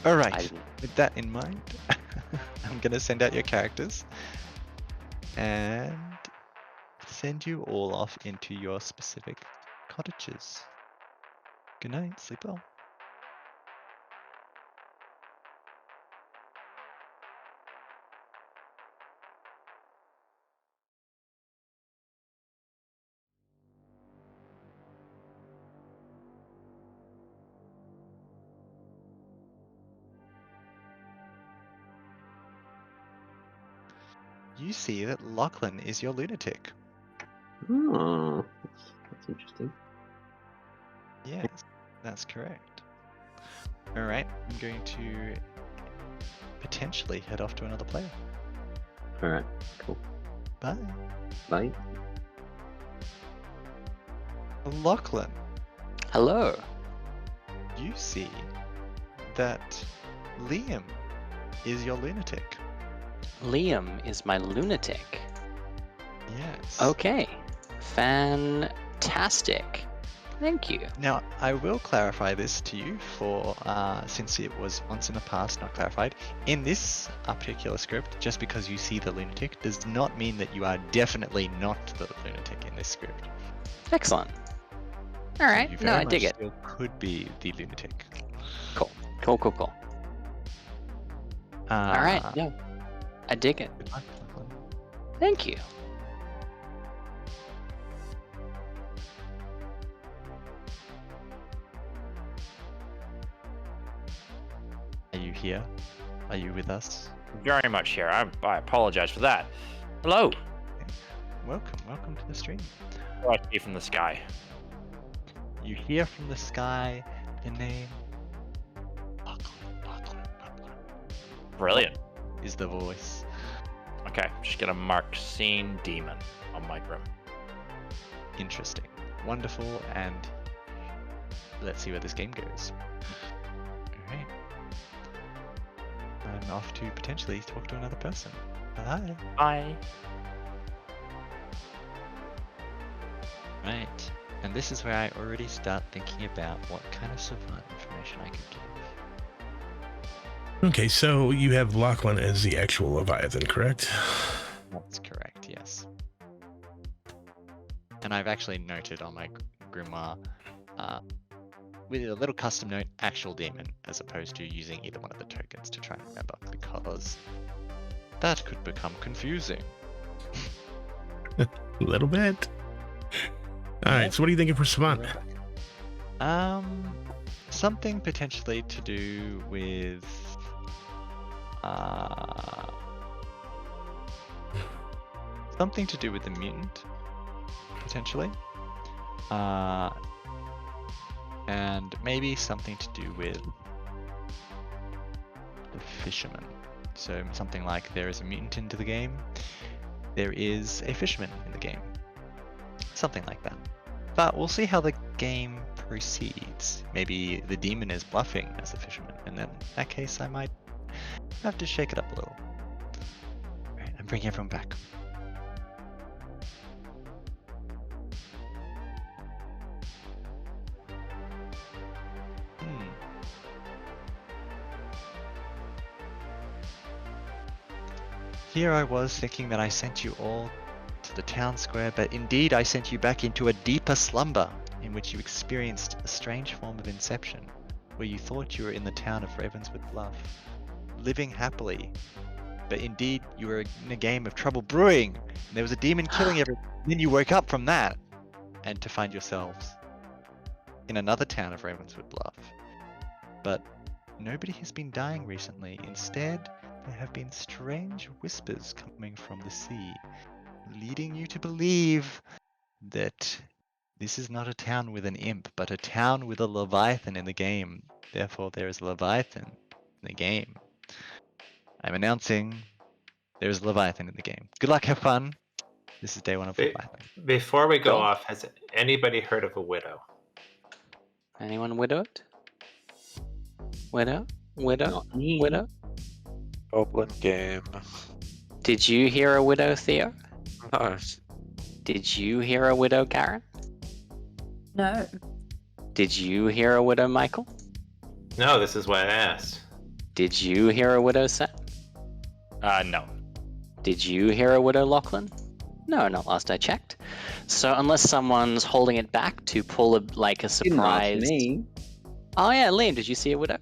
Alright, with that in mind, I'm going to send out your characters and send you all off into your specific cottages. Good night, sleep well. You see that Lachlan is your lunatic. Oh, that's interesting. Yes, that's correct. Alright, I'm going to potentially head off to another player. Alright, cool. Bye. Bye. Lachlan, Hello. you see that Liam is your lunatic. Liam is my lunatic. Yes. Okay. Fantastic. Thank you. Now, I will clarify this to you for, since it was once in the past not clarified. In this particular script, just because you see the lunatic does not mean that you are definitely not the lunatic in this script. Excellent. All So right. you No, very I dig much it. still could be the lunatic. Cool. Cool, cool, cool. All right. No, I dig it. Good luck, Lachlan. Thank you. Are you here? Are you with us? Very much here. I apologize for that. Hello. Welcome to the stream. Oh, I see from the sky. You hear from the sky the name Lachlan Brilliant. is the voice. Okay, just gonna mark scene demon on my grim. Interesting. Wonderful, and let's see where this game goes. Alright. I'm off to potentially talk to another person. Bye. Bye. Right. And this is where I already start thinking about what kind of Savant information I could give. Okay, so you have Lachlan as the actual Leviathan, correct? That's correct, yes. And I've actually noted on my grimoire, with a little custom note, actual demon, as opposed to using either one of the tokens to try and remember, because that could become confusing. A little bit. All right, so what are you thinking for Savant? Something potentially to do with something to do with the mutant, potentially, and maybe something to do with the fisherman. So something like there is a mutant into the game, there is a fisherman in the game, something like that. But we'll see how the game proceeds. Maybe the demon is bluffing as the fisherman, and then in that case I might have to shake it up a little. Right, and bring everyone back. Here I was thinking that I sent you all to the town square, but indeed I sent you back into a deeper slumber in which you experienced a strange form of inception, where you thought you were in the town of Ravenswood Bluff, living happily, but indeed you were in a game of trouble brewing, and there was a demon killing everyone. Then you woke up from that, and to find yourselves in another town of Ravenswood Bluff. But nobody has been dying recently. Instead, there have been strange whispers coming from the sea, leading you to believe that this is not a town with an imp, but a town with a leviathan in the game. Therefore, there is a leviathan in the game. I'm announcing there is a leviathan in the game. Good luck, have fun. This is day one of Leviathan. Before we go Cool. off, has anybody heard of a widow? Anyone widowed? Widow? Not me. Widow? Goblin game. Did you hear a widow, Theo? No. Did you hear a widow, Karen? No. Did you hear a widow, Michael? No, this is why I asked. Did you hear a widow, Set? No. Did you hear a widow, Lachlan? No, not last I checked. So unless someone's holding it back to pull a Didn't ask surprise. me. Oh yeah, Liam, did you see a widow?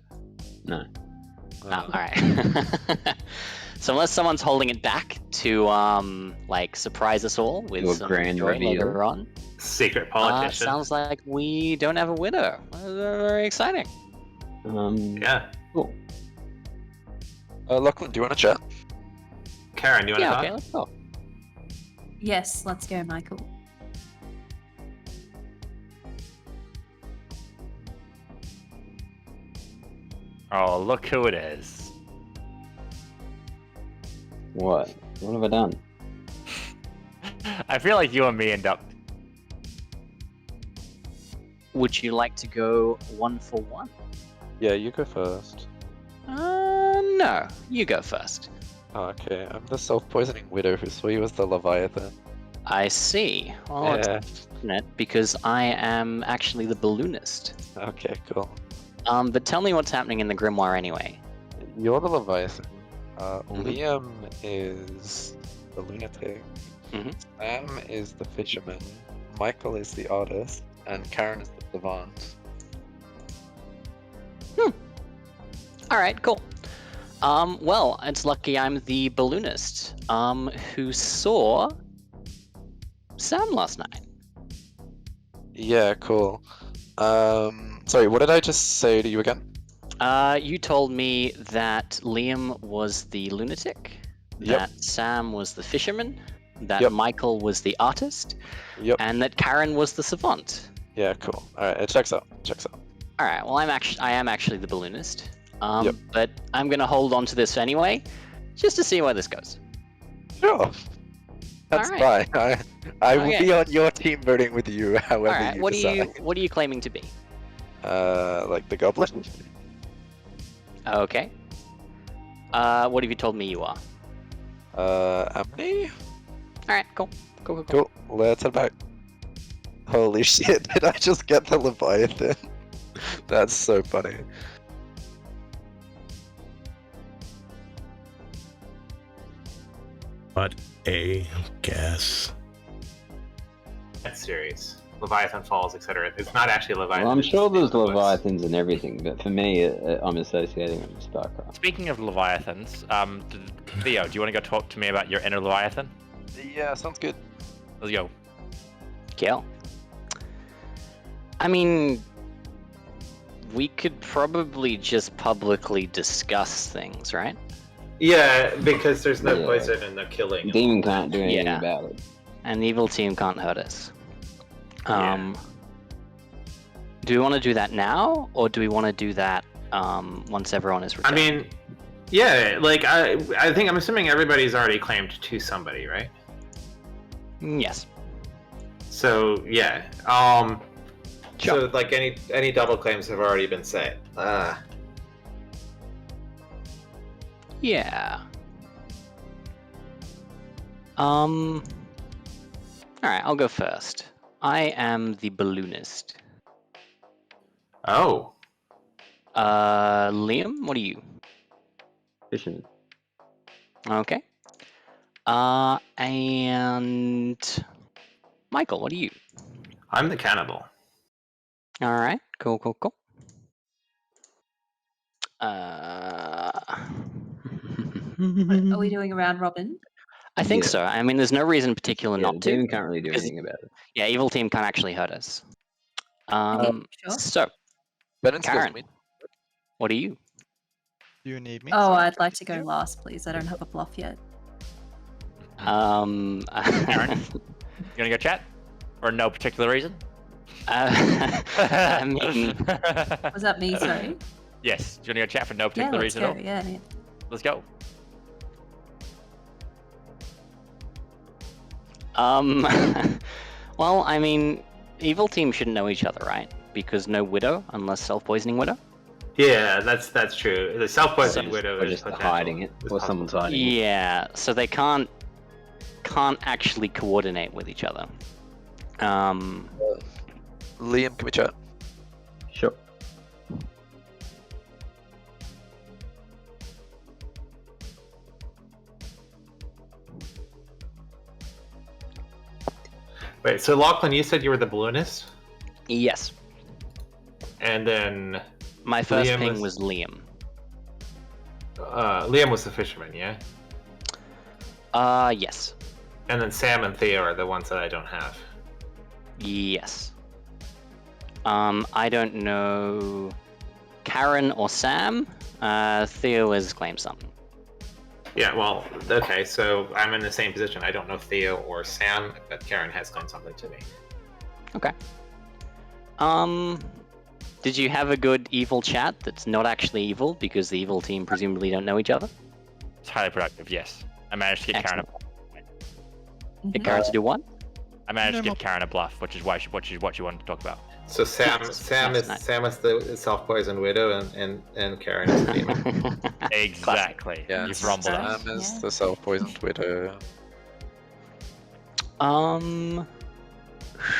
No. Oh, all right. So unless someone's holding it back to surprise us all with Do a some grand joy reveal. later on, Secret politician. sounds like we don't have a widow. Very exciting. Yeah. Cool. Lachlan, do you want to chat? Karen, you want to Yeah, talk? okay, let's go. Yes, let's go, Michael. Oh, look who it is. What? What have I done? I feel like you and me end up. Would you like to go 1-for-1? Yeah, you go first. No, you go first. Oh, okay, I'm the self-poisoning widow who saw you as the leviathan. I see. Well, Yeah. it's unfortunate because I am actually the balloonist. Okay, cool. But tell me what's happening in the grimoire anyway. You're the leviathan. Mhm. Liam is the lunatic. Mhm. Sam is the fisherman. Michael is the artist, and Karen is the savant. All right, cool. Well, it's lucky I'm the balloonist, who saw Sam last night. Yeah, cool. Sorry, what did I just say to you again? You told me that Liam was the lunatic, Yep. that Sam was the fisherman, that Yep. Michael was the artist, Yep. and that Karen was the savant. Yeah, cool. All right, it checks out. Checks out. All right. Well, I am actually the balloonist. Yep. But I'm gonna hold on to this anyway, just to see where this goes. Sure. That's Alright. fine. I will Okay. be on your team voting with you, however All right. you What decide. are you claiming to be? Like the goblin? Okay. What have you told me you are? Amni? All right. Cool. Cool. Cool. Let's head back. Holy shit! Did I just get the leviathan? That's so funny. But a guess. That series. Leviathan Falls, etc. It's not actually Leviathan. Well, I'm it's sure there's the woods. leviathans and everything, but for me, I'm associating it with StarCraft. Speaking of leviathans, Theo, do you want to go talk to me about your inner leviathan? Yeah, sounds good. Let's go. Kill. I mean, we could probably just publicly discuss things, right? Yeah, because there's no Yeah. poison and no killing. Demon can't do anything Yeah. about it. And the evil team can't hurt us. Yeah. Do we want to do that now, or do we want to do that once everyone is I returned? mean, yeah, like I think I'm assuming everybody's already claimed to somebody, right? Yes. So yeah, so like any double claims have already been set. Yeah. All right, I'll go first. I am the balloonist. Oh, Liam, what are you? Fisherman. Okay. And Michael, what are you? I'm the cannibal. All right, cool. Are we doing a round robin? I think Yeah. so. I mean, there's no reason in particular Yeah, not the to. demon can't really do because- anything about it. Yeah, evil team can't actually hurt us. Sure. So, Ben and Skilz, Karen. meet. what are you? Do you need me? Oh, Sorry. I'd like to go last, please. I don't have a bluff yet. Karen? You want to go chat? Or no particular reason? I mean, Was that me? Sorry. Yes. Do you want to go chat for no Yeah, particular let's reason go. at all? Yeah. Let's go. well, I mean, evil team shouldn't know each other, right? Because no widow, unless self-poisoning widow. Yeah, that's true. The self-poisoning widow Or is just potential. hiding it. It's Or possible. someone's hiding it. Yeah, so they can't actually coordinate with each other. Liam, can we chat? Sure. Wait, so Lachlan, you said you were the balloonist? Yes. And then My first Liam ping was Liam. Liam was the fisherman, yeah? Yes. And then Sam and Theo are the ones that I don't have. Yes. I don't know Karen or Sam. Theo has claimed something. Yeah, well, okay, so I'm in the same position. I don't know Theo or Sam, but Karen has done something to me. Okay. Did you have a good evil chat that's not actually evil because the evil team presumably don't know each other? It's highly productive, yes. I managed to get Karen Get Karen to do what? I managed to give Karen a bluff, which is what she wanted to talk about. So Sam Nice, Sam nice, is nice. Sam is the self-poisoned widow, and Karen is the demon. Exactly. Yeah. You've rumbled us. Sam is Yeah. the self-poisoned widow.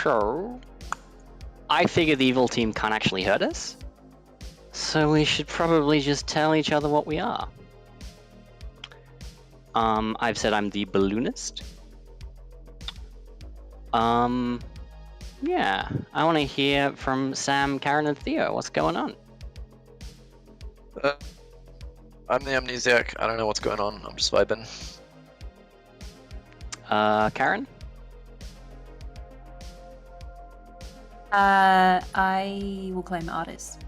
Sure. I figure the evil team can't actually hurt us, so we should probably just tell each other what we are. I've said I'm the balloonist. Yeah, I want to hear from Sam, Karen, and Theo. What's going on? I'm the amnesiac. I don't know what's going on. I'm just vibing. Karen? I will claim artist.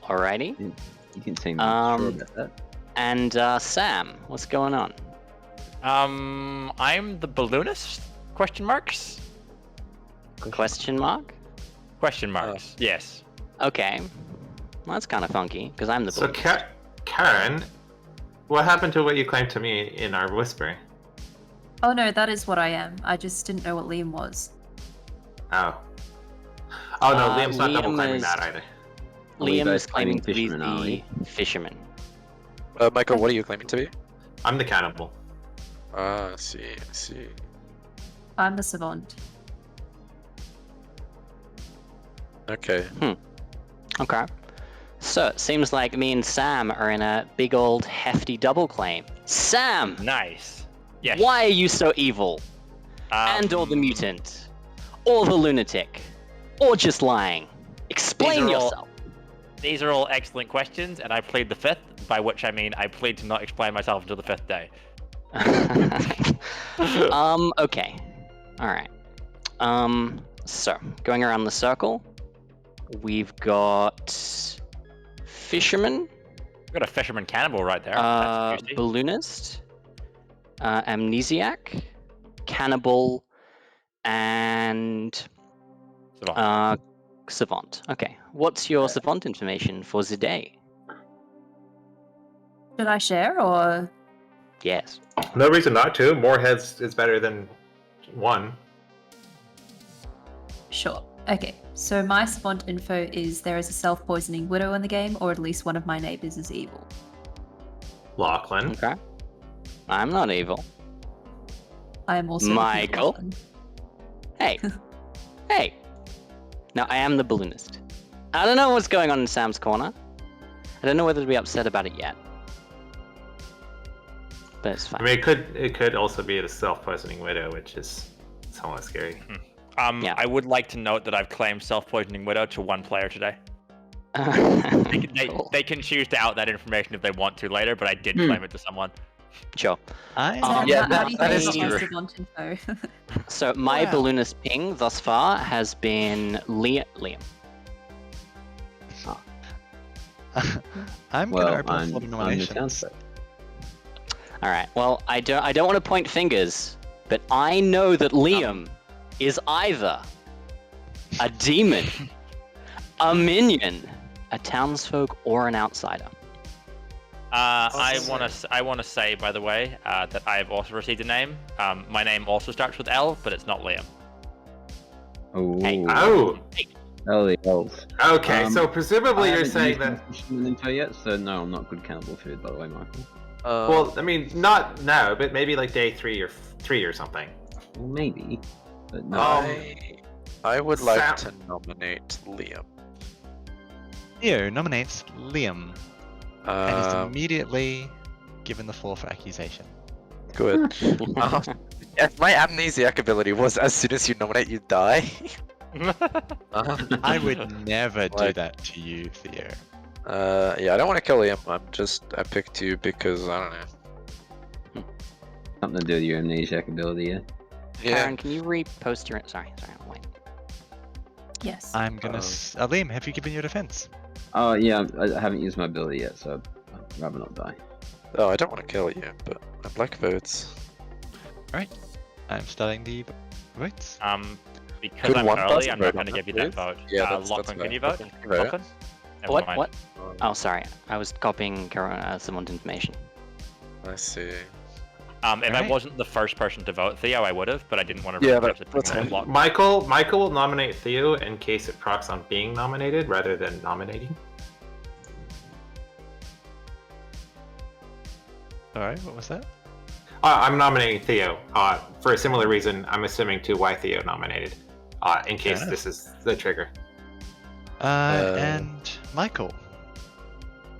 Alrighty. You can seem Um, sure about that. And Sam, what's going on? I'm the balloonist? Question marks? Question mark? Question marks. Yes. Okay. Well, that's kind of funky, because I'm the So balloonist. Karen, what happened to what you claimed to me in our whisper? Oh no, that is what I am. I just didn't know what Liam was. Oh. Oh no, Liam's not Liam double claiming is- that either. We Liam both is claiming to be fishermen, are we? the fisherman. Michael, what are you claiming to be? I'm the cannibal. I see. I see. I'm the savant. Okay. Okay. So it seems like me and Sam are in a big old hefty double claim. Sam! Nice. Yes. Why are you so evil? And or the mutant? Or the lunatic? Or just lying? Explain These are all- yourself. These are all excellent questions, and I plead the fifth, by which I mean I plead to not explain myself until the fifth day. Okay. Alright. So, going around the circle, we've got fisherman, We've got a fisherman cannibal right there. That's juicy. balloonist, amnesiac, cannibal, and Savant. savant. Okay. What's your savant information for the day? Should I share or? Yes. No reason not to. More heads is better than one. Sure. Okay. So my savant info is there is a self-poisoning widow in the game, or at least one of my neighbors is evil. Lachlan. Okay. I'm not evil. I am also Michael? Lachlan. Hey. Hey. Now, I am the balloonist. I don't know what's going on in Sam's corner. I don't know whether to be upset about it yet. But it's I fine. mean, it could also be the self-poisoning widow, which is somewhat scary. Yeah. I would like to note that I've claimed self-poisoning widow to one player today. Cool. They can choose to out that information if they want to later, but I did claim it to someone. Sure. I Yeah, How do you that feel is about my true. savant info? So my Wow. balloonist ping thus far has been Liam. I'm Well, gonna open I'm for the nominations. counselor. All right. Well, I don't want to point fingers, but I know that Liam is either a demon, a minion, a townsfolk, or an outsider. I want to say, by the way, that I've also received a name. My name also starts with L, but it's not Liam. Oh. Hey. Oh, Oh, the elves. okay. So presumably I you're haven't saying used that. my fisherman info yet, so no, I'm not good cannibal food, by the way, Michael. Well, I mean, not now, but maybe like day 3 or something. Well, maybe, but no. I would like Sam- to nominate Liam. Theo nominates Liam and is Um, immediately given the floor for accusation. good. If my amnesiac ability was as soon as you nominate, you die. I would never do Like- that to you, Theo. Yeah, I don't want to kill Liam. I picked you because I don't know. Something to do with your amnesiac ability, yeah? Yeah. Karen, can you repost your... Sorry, wait. Yes. I'm gonna. Liam, have you given your defense? Oh, yeah, I haven't used my ability yet, so I'd rather not die. Oh, I don't want to kill you, but I'd like votes. I'm starting the votes. Because Could I'm one early, person I'm vote not on going to that, give you that please? vote. Yeah, that's Lachlan, fair. can you vote? Lachlan, can you vote? Lachlan? Never What? mind. What? Oh, sorry. I was copying someone's information. I see. If I Alright. wasn't the first person to vote Theo, I would have, but I didn't want to. Yeah, reinforce that's it. fine. Michael will nominate Theo in case it procs on being nominated rather than nominating. Sorry, what was that? I'm nominating Theo for a similar reason. I'm assuming to why Theo nominated, in case Fair this is the trigger. And Michael.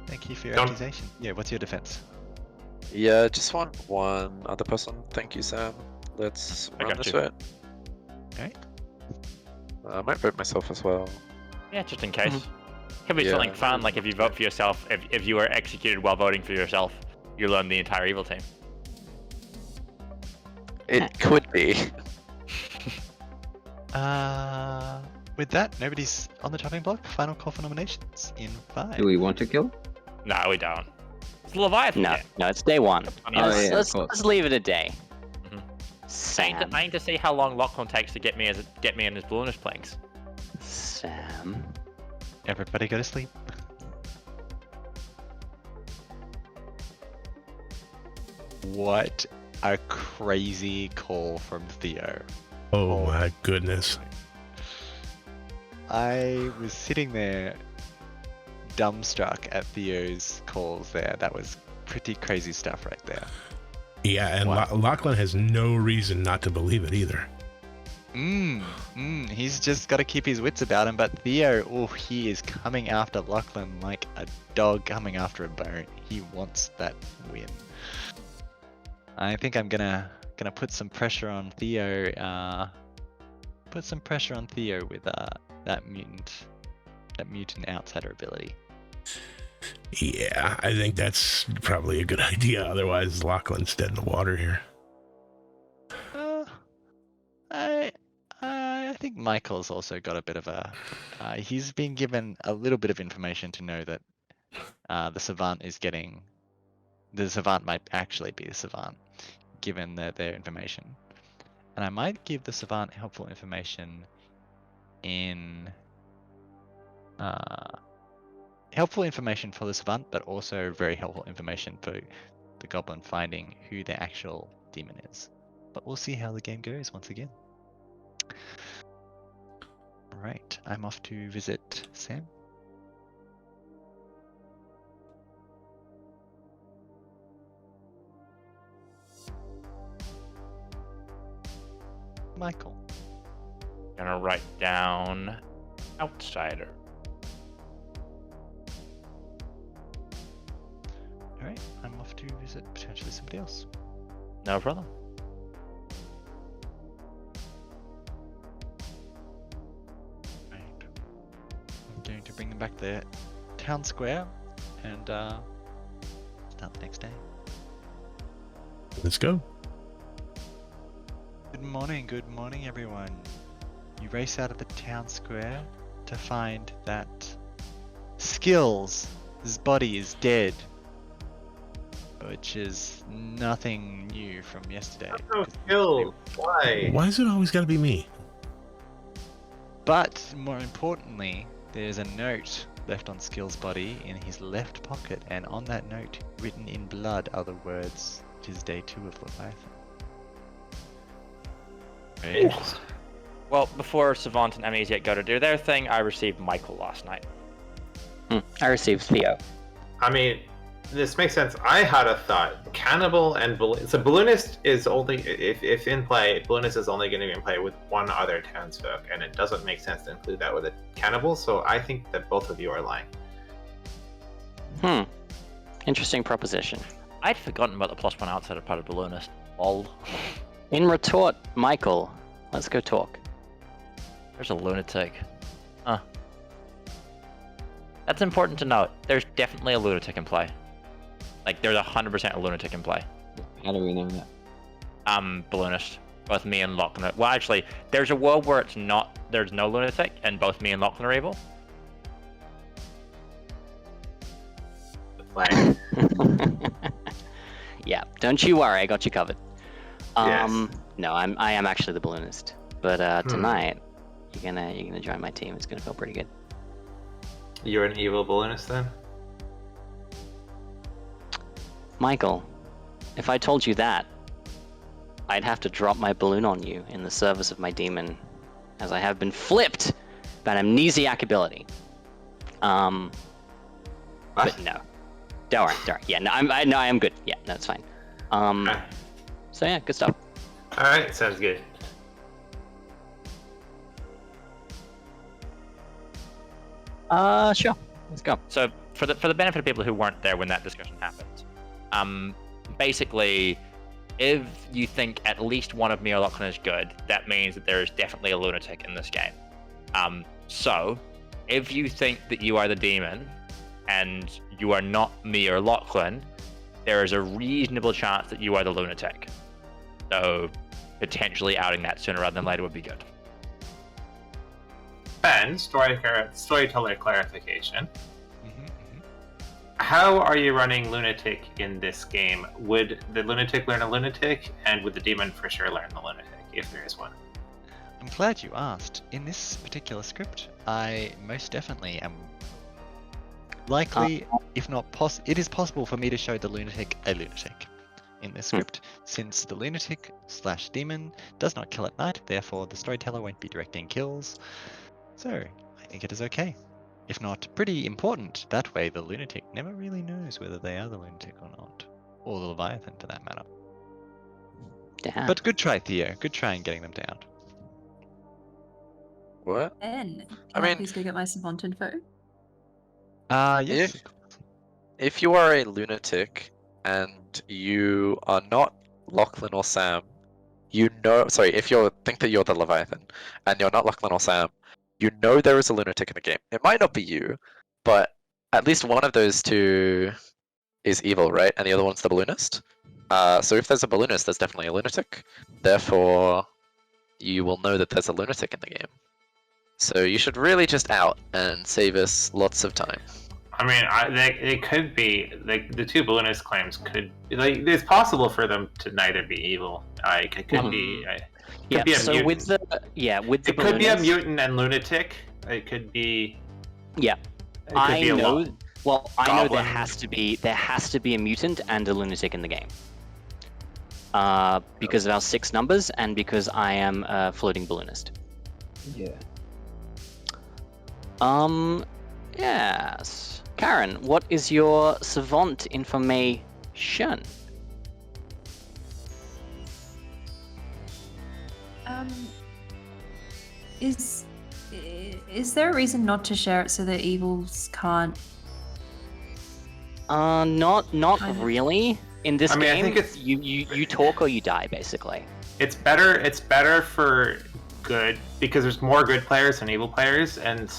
Thank you for your Don't- accusation. Yeah, what's your defense? Yeah, just want one other person. Thank you, Sam. Let's I run got this you. vote. Okay. I might vote myself as well. Yeah, just in case. Could be Yeah. something fun, like if you vote for yourself, if you were executed while voting for yourself, you learn the entire evil team. It could be. With that, nobody's on the chopping block. Final call for nominations in 5. Do we want to kill? No, we don't. It's Leviathan. No, Yeah. no, it's day one. I mean, Oh, let's, yeah, of let's, course. let's leave it a day. Mhm. Sam. I need to see how long Lachlan takes to get me in his Balloonist planks. Sam. Everybody go to sleep. What a crazy call from Theo. Oh my goodness. I was sitting there dumbstruck at Theo's calls there. That was pretty crazy stuff right there. Yeah, and Wow. Lachlan has no reason not to believe it either. He's just got to keep his wits about him. But Theo, he is coming after Lachlan like a dog coming after a bone. He wants that win. I think I'm gonna put some pressure on Theo. Put some pressure on Theo with that mutant outsider ability. Yeah, I think that's probably a good idea. Otherwise, Lachlan's dead in the water here. I think Michael's also got a bit of a. He's been given a little bit of information to know that the Savant is getting. The Savant might actually be the Savant, given their information. And I might give the Savant helpful information in. Helpful information for the Savant, but also very helpful information for the Goblin finding who their actual demon is. But we'll see how the game goes once again. Right, I'm off to visit Sam. Michael. Gonna write down outsider. Alright, I'm off to visit potentially somebody else. No problem. Right. I'm going to bring them back to the town square and start the next day. Let's go. Good morning everyone. You race out of the town square to find that Skilz' body is dead. Which is nothing new from yesterday. No skill. Why? Why is it always got to be me? But more importantly, there's a note left on Skilz' body in his left pocket, and on that note, written in blood, are the words, "It is day 2 of Leviathan." Right? Well, before Savant and Amnesiac go to do their thing, I received Michael last night. I received Theo. I mean, this makes sense. I had a thought. Cannibal and so Balloonist is only if in play. Balloonist is only going to be in play with one other townsfolk, and it doesn't make sense to include that with a cannibal. So I think that both of you are lying. Interesting proposition. I'd forgotten about the +1 outsider part of Balloonist. Lol. In retort, Michael, let's go talk. There's a lunatic. Huh. That's important to note. There's definitely a lunatic in play. Like, there's 100% a lunatic in play. How do we know that? Balloonist. Both me and Lachlan. Well, actually, there's a world where there's no lunatic, and both me and Lachlan are evil. Like, Yeah, don't you worry, I got you covered. Yes. No, I am actually the balloonist. But tonight, you're gonna join my team. It's gonna feel pretty good. you're an evil balloonist then? Michael, if I told you that, I'd have to drop my balloon on you in the service of my demon, as I have been flipped by an amnesiac ability. What? But no, don't worry. Yeah, no, I am good. Yeah, no, it's fine. Okay. So yeah, good stuff. Alright, sounds good. Sure, let's go. So, for the benefit of people who weren't there when that discussion happened, basically, if you think at least one of me or Lachlan is good, that means that there is definitely a lunatic in this game. So, if you think that you are the demon, and you are not me or Lachlan, there is a reasonable chance that you are the lunatic. So, potentially outing that sooner rather than later would be good. Ben, storyteller clarification. How are you running lunatic in this game? Would the lunatic learn a lunatic, and would the demon for sure learn the lunatic, if there is one? I'm glad you asked. In this particular script, I most definitely am likely, if not it is possible for me to show the lunatic a lunatic in this script, since the lunatic/demon does not kill at night, therefore the storyteller won't be directing kills. So, I think it is okay. If not, pretty important. That way the lunatic never really knows whether they are the lunatic or not. Or the leviathan, for that matter. Damn. But good try, Theo. Good try in getting them down. What? Ben, I can mean- please go get my Savant info? Yes. If you are a lunatic and you are not Lachlan or Sam, if you think that you're the Leviathan and you're not Lachlan or Sam, you know there is a lunatic in the game. It might not be you, but at least one of those two is evil, right? And the other one's the balloonist. So if there's a balloonist, there's definitely a lunatic. Therefore, you will know that there's a lunatic in the game. So you should really just out and save us lots of time. I mean, it could be like the two balloonist claims could it's possible for them to neither be evil. It could be. Yeah. be a So mutant. with the It could be a balloonist- mutant and lunatic. It could be. Yeah. It could I be a know. lo- Well, I know there Goblin. has to be a mutant and a lunatic in the game. Because of our 6 numbers and because I am a floating balloonist. Yeah. Yes. Karen, what is your savant information? Is there a reason not to share it so that evils can't? Not Kind of. really. In this I mean, I game, think it's- you talk or you die, basically. It's better for good because there's more good players than evil players, and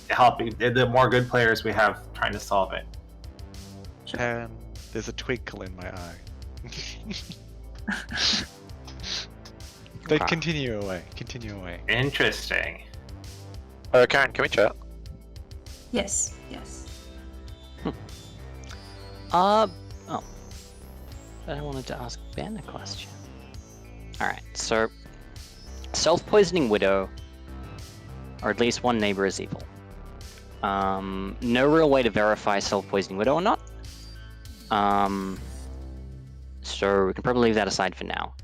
helping the more good players we have trying to solve it. There's a twinkle in my eye. But Okay. continue away. Interesting. Karen, can we chat? Yes. Oh. I wanted to ask Ben a question. Alright, so self-poisoning widow, or at least one neighbor is evil. No real way to verify self-poisoning widow or not. So we can probably leave that aside for now.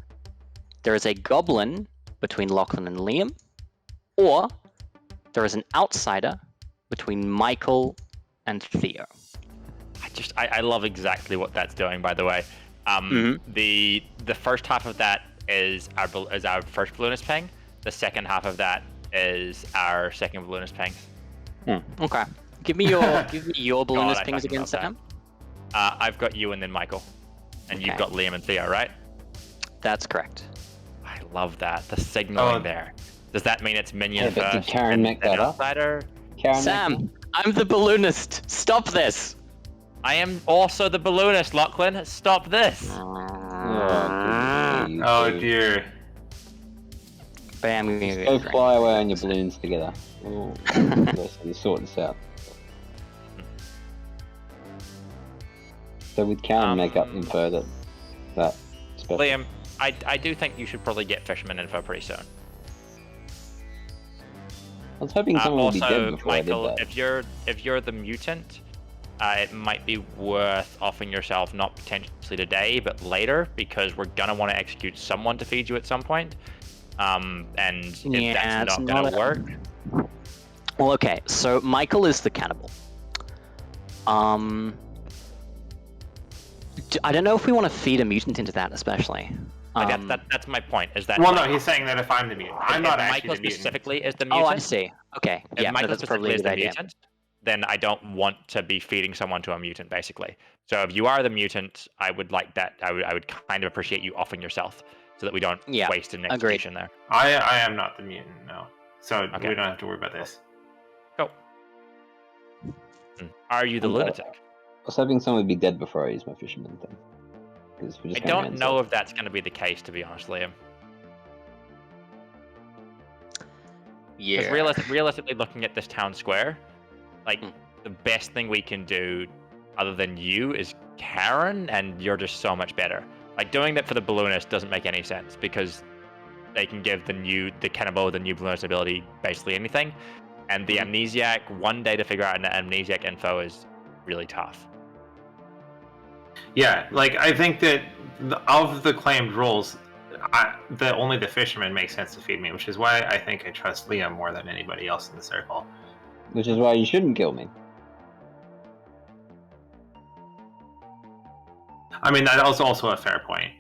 There is a goblin between Lachlan and Liam, or there is an outsider between Michael and Theo. I love exactly what that's doing, by the way. The first half of that is our first balloonist ping. The second half of that is our second balloonist ping. Okay. Give me your balloonist I pings fucking again, love that. Sam. I've got you and then Michael, and you've Okay. got Liam and Theo, right? That's correct. love that. The signaling Oh. there. Does that mean it's minion Yeah, but first? did Karen and make then that up? outsider? Karen, Sam, I'm the balloonist. Stop this. I am also the balloonist, Lachlan. Stop this. Oh dear. Bam. Go fly away on your balloons together. Oh, let's sort this out. So with Karen make up info that special. Liam, I do think you should probably get fisherman info pretty soon. I was hoping someone would be dead Also, before Michael, I did that. if you're the mutant, it might be worth offering yourself not potentially today, but later, because we're gonna want to execute someone to feed you at some point. And if Yeah, that's it's not gonna not a- work, Well, okay, so Michael is the cannibal. I don't know if we want to feed a mutant into that, especially. like that's my point. Is that Well, no, he's saying that if I'm the mutant, I'm not if actually Michael the mutant. specifically is the Oh, mutant. I see. Okay, If yeah, no, Michael that's probably specifically a is good the idea. mutant, then I don't want to be feeding someone to a mutant, basically. So if you are the mutant, I would like that. I would kind of appreciate you offering yourself, so that we don't Yeah, waste an agreed. execution there. I am not the mutant, no. So Okay. we don't have to worry about this. Go. Are you the Okay. lunatic? I was hoping someone would be dead before I use my fisherman thing. 'Cause we're I just going don't around know circles. if that's going to be the case, to be honest, Liam. Because Yeah. realistically, looking at this town square, like the best thing we can do, other than you, is Karen, and you're just so much better. Like doing that for the balloonist doesn't make any sense because they can give the cannibal the new balloonist ability basically anything, and the amnesiac, one day to figure out an amnesiac info is really tough. Yeah, like I think that of the claimed roles, only the fisherman makes sense to feed me, which is why I think I trust Liam more than anybody else in the circle. Which is why you shouldn't kill me. I mean, that is also a fair point.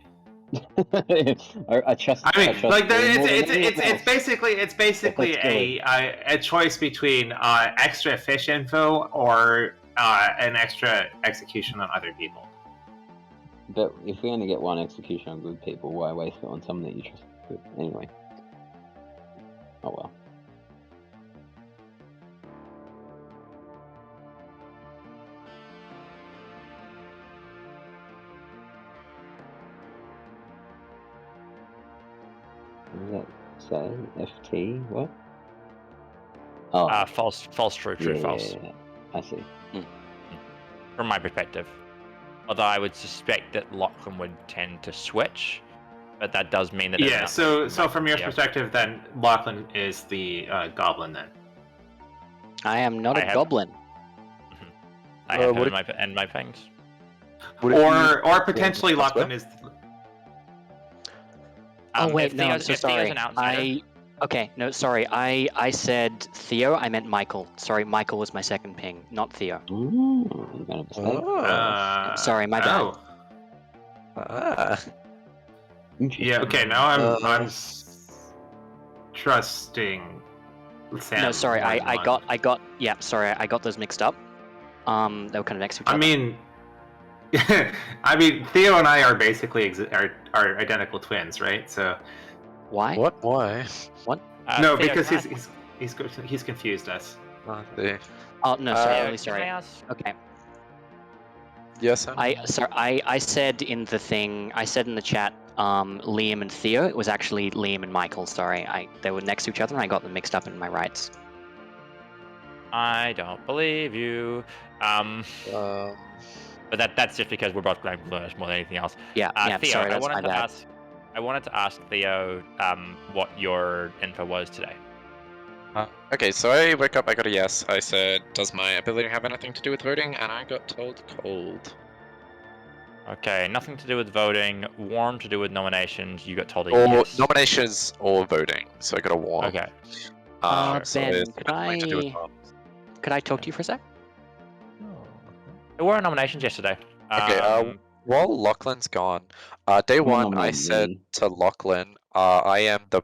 I trust. I mean, trust like you more than anyone it's else. basically Let's a choice between extra fish info or an extra execution on other people. But if we only get one execution on good people, why waste it on someone that you trust? Good. Anyway. Oh well. What does that say? FT? What? Oh. False, true, false. Yeah, I see. From my perspective. Although I would suspect that Lachlan would tend to switch, but that does mean that. Yeah. So from your Yeah. perspective, then Lachlan is the goblin then. I am not I a have- goblin. I have him what in my things. Or potentially Yeah, Lachlan is. Oh wait, if no, I'm Theo's- so if Theo's sorry. an outsider- Okay, no, sorry. I said Theo. I meant Michael. Sorry, Michael was my second ping, not Theo. Ooh, you made a mistake. Oh. Sorry, my bad. Oh. Ah. Yeah. Okay. Now I'm Uh, trusting. Sam No, sorry. more than I Lachlan. got. Yeah, sorry. I got those mixed up. They were kind of next to each other. I mean, Theo and I are basically are identical twins, right? So Why? What? Why? no, Theo, because can he's confused us. Oh, dear. Oh no, sorry. Uh, Really sorry. I ask- Okay. Yes. I said in the thing. I said in the chat. Liam and Theo. It was actually Liam and Michael. Sorry. They were next to each other, and I got them mixed up in my rights. I don't believe you. But that's just because we're both playing Balloonist more than anything else. Yeah. Yeah. Theo, Sorry, that's my bad. I wanted to ask Theo what your info was today. Okay, so I wake up, I got a yes. I said, does my ability have anything to do with voting? And I got told cold. Okay, nothing to do with voting. Warm to do with nominations. You got told a Or yes. nominations or voting. So I got a warm. Okay. So Ben, it's could nothing to do with I- bombs. Could I talk to you for a sec? There were nominations yesterday. Okay, while Lachlan's gone, day one I said to Lachlan, I am the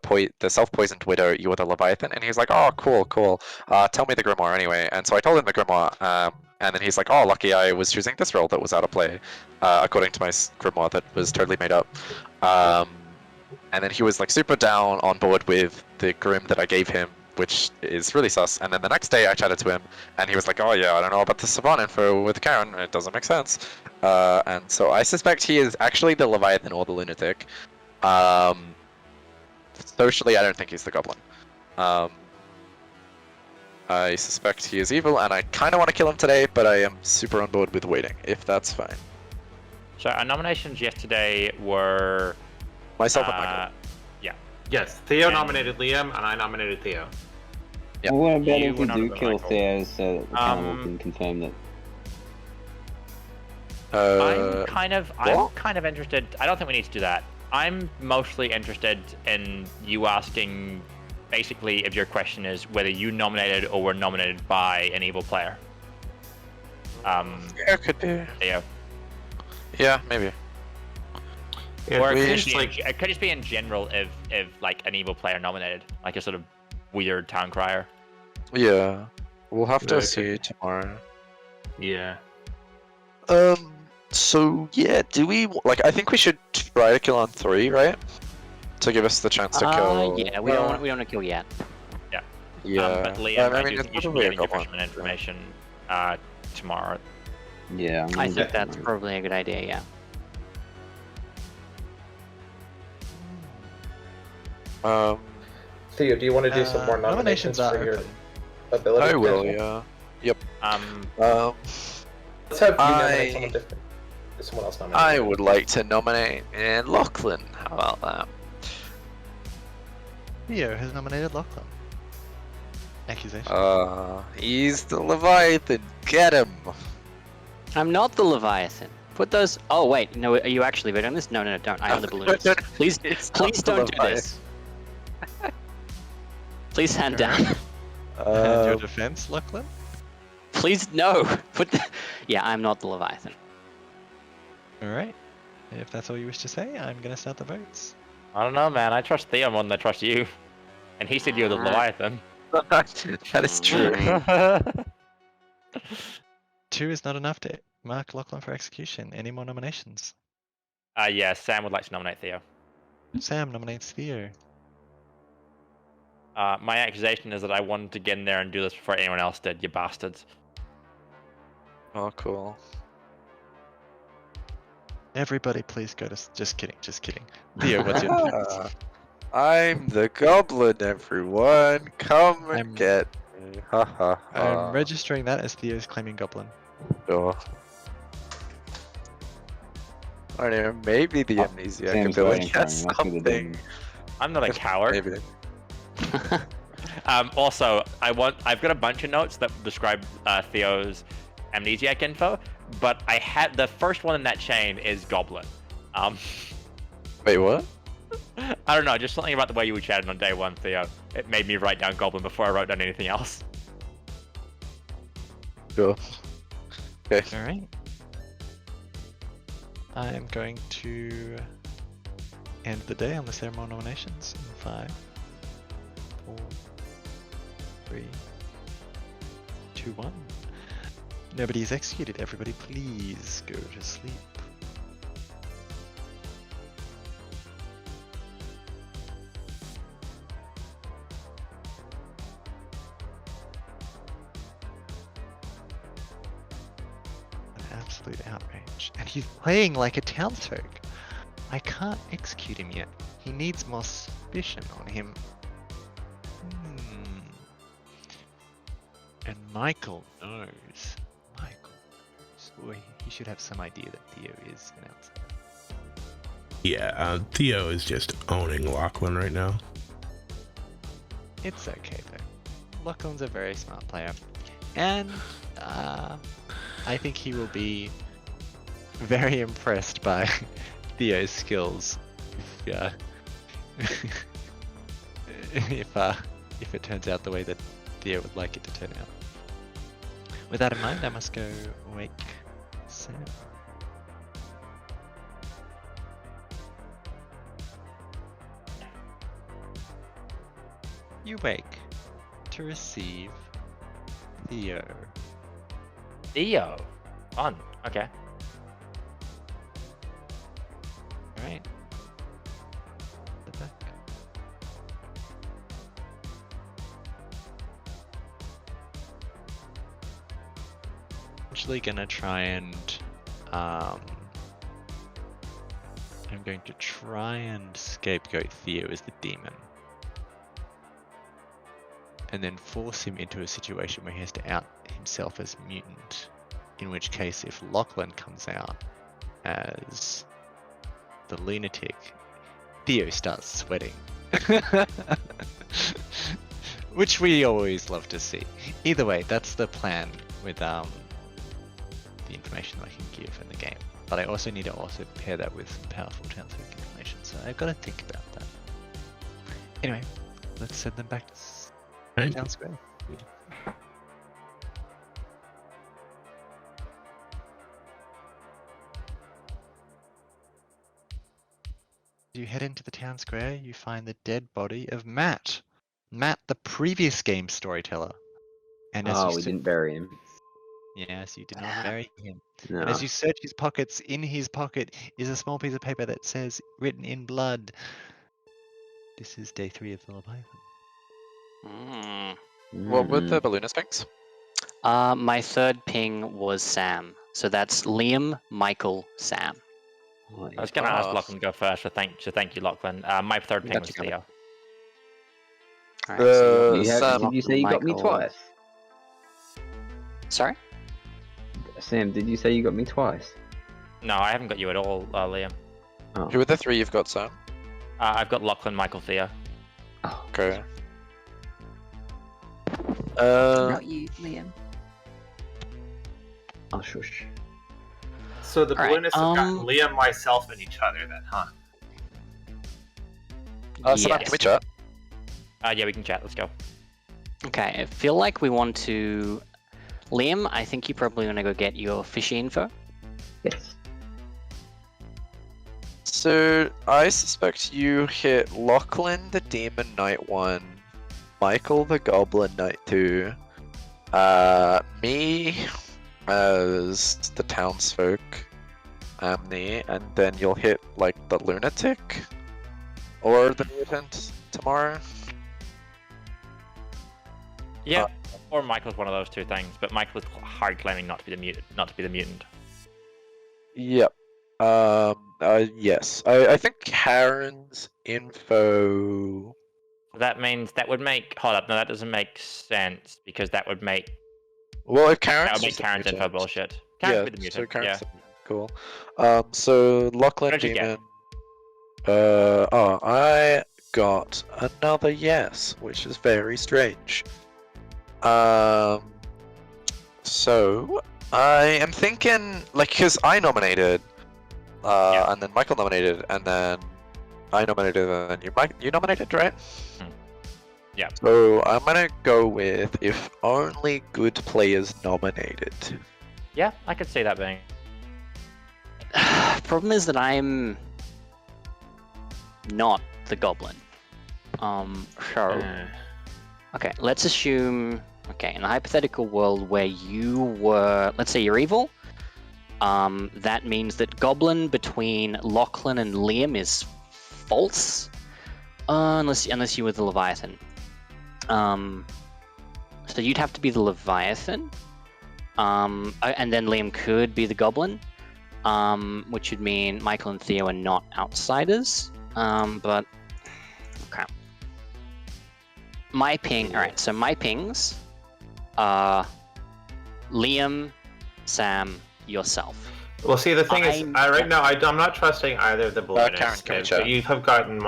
self-poisoned widow, you are the leviathan, and he's like, oh, cool. Tell me the grimoire anyway. And so I told him the grimoire, and then he's like, oh, lucky I was choosing this role that was out of play, according to my grimoire that was totally made up. And then he was like super down on board with the Grim that I gave him, which is really sus. And then the next day I chatted to him, and he was like, "Oh yeah, I don't know about the Savant info with Karen. It doesn't make sense." And so I suspect he is actually the Leviathan or the Lunatic. Socially, I don't think he's the Goblin. I suspect he is evil, and I kind of want to kill him today, but I am super on board with waiting, if that's fine. So our nominations yesterday were Myself and Michael. Yes, Theo And- nominated Liam, and I nominated Theo. Yeah. Well, what about You if were we not do the kill Michael. Theo so that the cannibal can confirm that? I'm kind of what? interested. I don't think we need to do that. I'm mostly interested in you asking, basically, if your question is whether you nominated or were nominated by an evil player. Yeah, could be. Theo. Yeah, maybe. Yeah, Or it we could, just, just like- it could just be in general if like an evil player nominated, like a sort of weird town crier. Yeah. We'll have to Yeah, see tomorrow. Yeah. So yeah, do we like? I think we should try to kill on 3, right? To give us the chance to kill. Yeah, we don't want to kill yet. Yeah. But Liam, I, I mean, do it's think you should be probably a giving your goblin. freshman information tomorrow. Yeah, I'm I gonna think do that's that. probably a good idea. Yeah. Theo, do you want to do some more nominations are for your open. ability? I will. potential? Yeah. Let's have you I- nominate someone different. Someone else nominate. I would like to nominate Lachlan. How about that? Theo has nominated Lachlan. Accusation. He's the Leviathan. Get him. I'm not the Leviathan. Put those. Oh wait, no. Are you actually voting on this? No, don't. I am the Balloonist. Please, It's please not the don't do this. Please hand down. And your defense, Lachlan? Please no. Put. Yeah, I'm not the Leviathan. Alright. If that's all you wish to say, I'm gonna start the votes. I don't know, man. I trust Theo more than I trust you. And he said you're the Leviathan. That is true. 2 is not enough to mark Lachlan for execution. Any more nominations? Yeah, Sam would like to nominate Theo. Sam nominates Theo. My accusation is that I wanted to get in there and do this before anyone else did, you bastards. Oh, cool. Everybody please go to... Just kidding. Theo, what's your defense? I'm the Goblin, everyone. Come and I'm- get me. Ha ha ha. I'm registering that as Theo's claiming Goblin. Sure. I don't know, maybe the amnesiac Sam's ability voting for him, has that's what they're doing. something. I'm not a coward. Maybe. Also, I've got a bunch of notes that describe Theo's amnesiac info, but I had the first one in that chain is Goblin. Wait, what? I don't know, just something about the way you were chatting on day 1, Theo. It made me write down Goblin before I wrote down anything else. Sure. Okay. Alright. I am going to end the day unless there are more nominations. In 5, 4, 3, 2, 1. Nobody is executed. Everybody please go to sleep. An absolute outrage. And he's playing like a townsfolk. I can't execute him yet. He needs more suspicion on him. And Michael knows. Boy, he should have some idea that Theo is an outsider. Yeah, Theo is just owning Lachlan right now. It's okay though. Lachlan's a very smart player. And I think he will be very impressed by Theo's skills if it turns out the way that Theo would like it to turn out. With that in mind, I must go wake Sam. You wake to receive Theo. Theo. Fun. Okay. Right. essentially gonna try and I'm going to try and scapegoat Theo as the demon. And then force him into a situation where he has to out himself as mutant. In which case, if Lachlan comes out as the lunatic, Theo starts sweating. Which we always love to see. Either way, that's the plan with the information I can give in the game. But I also need to pair that with some powerful townsfolk information, so I've got to think about that. Anyway, let's send them back to Town Square. You head into the town square, you find the dead body of Matt. Matt, the previous game storyteller. And as we didn't bury him. Yes, you did not bury him. No. And as you search his pockets, in his pocket is a small piece of paper that says, written in blood, "This is day 3 of the Leviathan." What were the balloonist pings? My third ping was Sam. So that's Liam, Michael, Sam. I was going to ask Lachlan to go first, so thank you, Lachlan. My third ping was Theo. Alright, so Sam, did you say you got me Michael. twice? Sorry? Sam, did you say you got me twice? No, I haven't got you at all, Liam. Oh. who are the 3 you've got, Sam? I've got Lachlan, Michael, Theo. Oh. Okay. Not you, Liam. Oh, shush. So the Alright, balloonists have gotten Liam, myself, and each other then, huh? Sam, can we chat? Yeah, we can chat. Let's go. Okay, I feel like we want to... Liam, I think you probably want to go get your fishy info. Yes. So, I suspect you hit Lachlan the Demon Night 1, Michael the Goblin Night 2, me as the townsfolk, Amni, and then you'll hit, like, the lunatic? Or the mutant tomorrow? Yeah, or Michael's one of those 2 things, but Michael is hard claiming not to be the mutant. Yep. Yes. I think Karen's info... That means that would make... Hold up, no, that doesn't make sense, because that would make... Well, if Karen's... That would make just a Karen's info mutant. bullshit. Karen's Yeah, be the so mutant, Karen's yeah. cool. So Lachlan What did you Demon. get? I got another yes, which is very strange. So I am thinking, like, because I nominated, and then Michael nominated, and then I nominated, and then you nominated, right? Yeah. So I'm gonna go with if only good players nominated. Yeah, I could see that being. Problem is that I'm not the goblin. Okay, let's assume, in a hypothetical world where you were, let's say you're evil, that means that goblin between Lachlan and Liam is false, unless you were the Leviathan. So you'd have to be the Leviathan, and then Liam could be the goblin, which would mean Michael and Theo are not outsiders, but okay. My ping, alright, so my pings are Liam, Sam, yourself. Well, see, the thing is, right now, I'm not trusting either of the balloonists, but you have gotten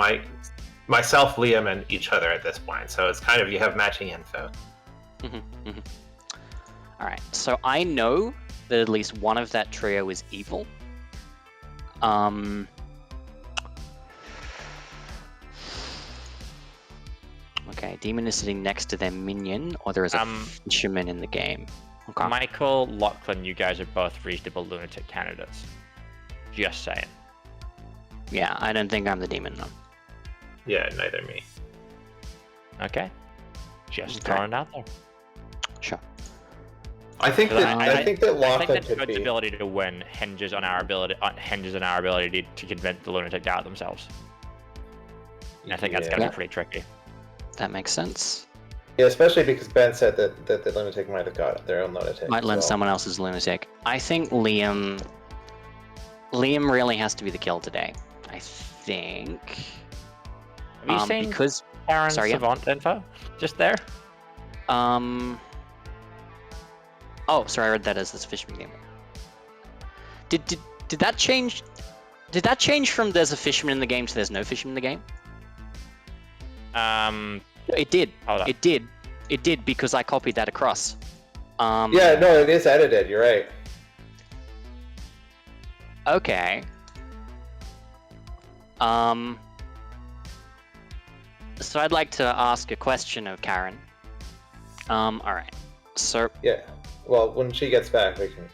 myself, Liam, and each other at this point, so it's kind of, you have matching info. Alright, so I know that at least one of that trio is evil. Okay, demon is sitting next to their minion, or there is a fisherman in the game. Okay. Michael, Lachlan, you guys are both reasonable lunatic candidates. Just saying. Yeah, I don't think I'm the demon, though. Yeah, neither me. Okay. Just throwing it out there. Sure. I think that Lachlan the could be. ability to win hinges on our ability to convince the lunatic to out themselves. And I think that's gonna be pretty tricky. That makes sense. Yeah, especially because Ben said that the lunatic might have got their own lunatic. Might as learn well. someone else's lunatic. I think Liam really has to be the kill today. I think. Have you seen because Karen's sorry, yeah. Savant info? Just there? Oh, sorry, I read that as this fisherman game. Did that change? Did that change from there's a fisherman in the game to there's no fisherman in the game? It did. Hold up. It did. It did because I copied that across. Yeah, no, it is edited. You're right. Okay. So I'd like to ask a question of Karen. All right. So Yeah. Well, when she gets back, we can.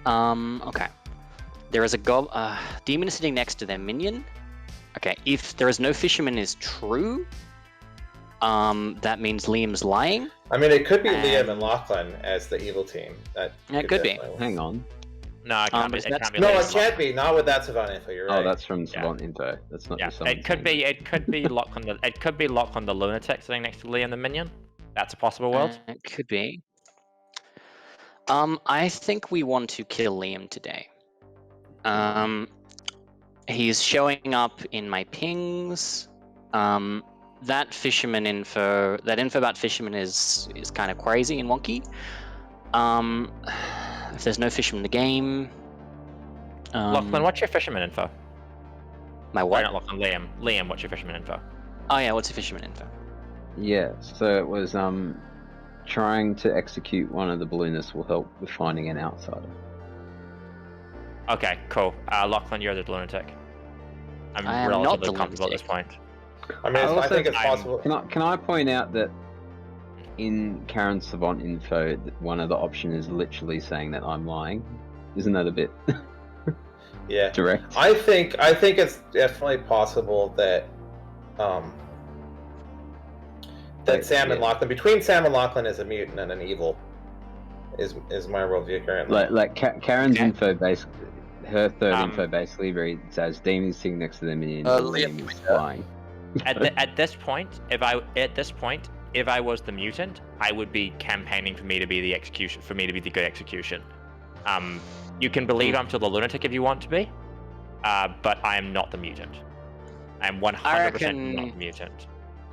okay. There is a demon sitting next to their minion. Okay, if there is no fisherman is true, that means Liam's lying. I mean, it could be Liam and Lachlan as the evil team. That Yeah, it could be. definitely work. Hang on. No, it can't be. is It that- can't be. No, Liam. it can't be. Not with that Savant info. You're right. Oh, that's from Savant info. That's not Yeah, just someone it could saying be. It could be Lachlan. It could be Lachlan the lunatic sitting next to Liam the minion. That's a possible world. It could be. I think we want to kill Liam today. He's showing up in my pings. That fisherman info, that info about fisherman is kind of crazy and wonky. If there's no fisherman in the game, Lachlan, what's your fisherman info? my Why what? not Lachlan? Liam. Liam, what's your fisherman info? Oh yeah, what's the fisherman info? Yeah, so it was trying to execute one of the balloonists will help with finding an outsider. Okay, cool. Lachlan, you're the lunatic. I'm I am not relatively the comfortable at this lunatic. point. I mean, I also- think it's I'm- possible. Can I point out that in Karen's Savant info, that one of the options is literally saying that I'm lying? Isn't that a bit Yeah. direct? I think it's definitely possible that Like, Sam and yeah. Lachlan, between Sam and Lachlan, is a mutant and an evil. Is my worldview currently? Karen's Okay. info basically, her third Um, info basically reads as demons sitting next to them and Liam, Liam is yeah. flying. At this point, if I was the mutant, I would be campaigning for me to be the execution, for me to be the good execution. You can believe I'm still the lunatic if you want to be, but I am not the mutant. I am 100% not the mutant.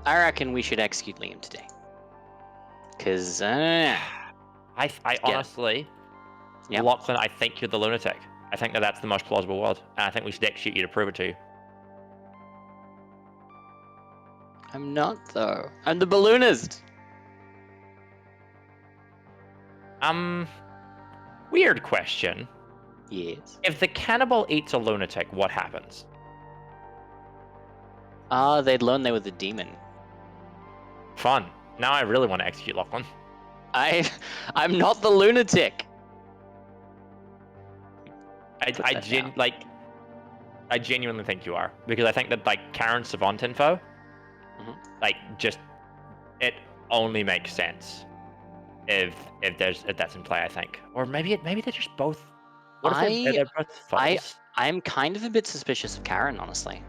I reckon we should execute Liam today. Cause I honestly, Yep. Lachlan, I think you're the lunatic. I think that's the most plausible world, and I think we should execute you to prove it to you. I'm not though. I'm the balloonist. Weird question. Yes. If the cannibal eats a lunatic, what happens? They'd learn they were the demon. Fun. Now I really want to execute Lachlan. I'm not the lunatic. I that down. I genuinely think you are, because I think that like Karen's Savant info, Mhm. like just it only makes sense if that's in play. I think, or maybe they're just both. What if they're both false? I'm kind of a bit suspicious of Karen, honestly.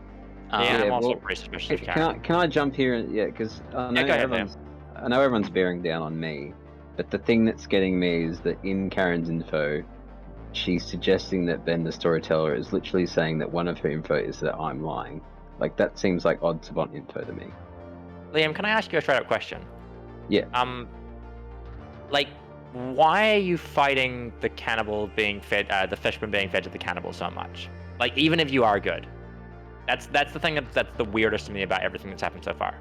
Yeah, Yeah, I'm also well, pretty suspicious of Can Karen. I jump here? Yeah, because I know go ahead, everyone's bearing down on me, but the thing that's getting me is that in Karen's info, she's suggesting that Ben the Storyteller is literally saying that one of her info is that I'm lying. Like that seems like odd Savant info to me. Liam, can I ask you a straight up question? Yeah. Like, why are you fighting the cannibal being fed, the fishman being fed to the cannibal so much? Like, even if you are good, that's the thing that's the weirdest to me about everything that's happened so far.